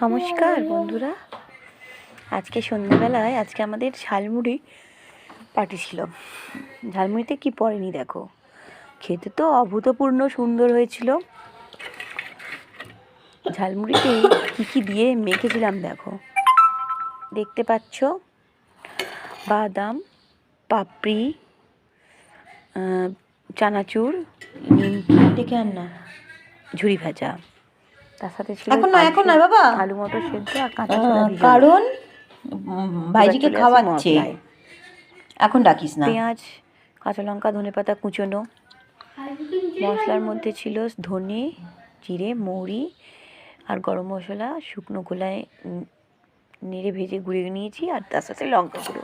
নমস্কার বন্ধুরা, আজকে সন্ধ্যাবেলায় আমাদের ঝালমুড়ি পার্টি ছিল। ঝালমুড়িতে কি পড়েনি দেখো, খেতে তো অভূতপূর্ণ সুন্দর হয়েছিল। ঝালমুড়িতে কী কী দিয়ে মেখেছিলাম দেখো, দেখতে পাচ্ছ, বাদাম, পাপড়ি, চানাচুর, নিমকি, ডেকে আন না, ঝুরি ভাজা, তার সাথে ছিল এখন না বাবা, আলু মটর সেদ্ধ আর কাঁচা ছোলা ভিজানো। কারণ ভাইজিকে খাওয়াচ্ছে, এখন ডাকিস না। পেঁয়াজ, কাঁচা লঙ্কা, ধনেপাতা কুচোনো। মশলার মধ্যে ছিল ধনে, জিরে, মৌরি আর গরম মশলা শুকনো গোলায় নেড়ে ভেজে গুঁড়িয়ে নিয়েছি, আর তার সাথে লঙ্কা গুঁড়ো।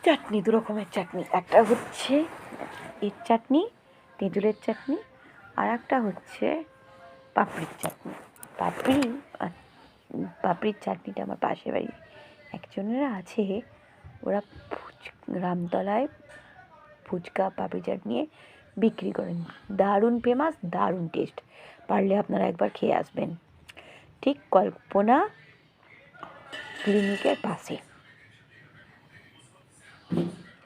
চাটনি, দু রকমের চাটনি, একটা হচ্ছে এর চাটনি, তেঁতুলের চাটনি, আর একটা হচ্ছে পাপড়ির চাটনি। পাপড়ির চাটনিটা আমার পাশের বাড়ি একজনেরা আছে, ওরা রামতলায় ফুচকা পাপড়ি চাটনি বিক্রি করেন, দারুণ ফেমাস, দারুণ টেস্ট। পারলে আপনারা একবার খেয়ে আসবেন, ঠিক কল্পনা ক্লিনিকের পাশে।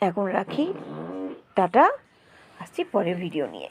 এখন রাখি, টাটা, আসছি পরের ভিডিও নিয়ে।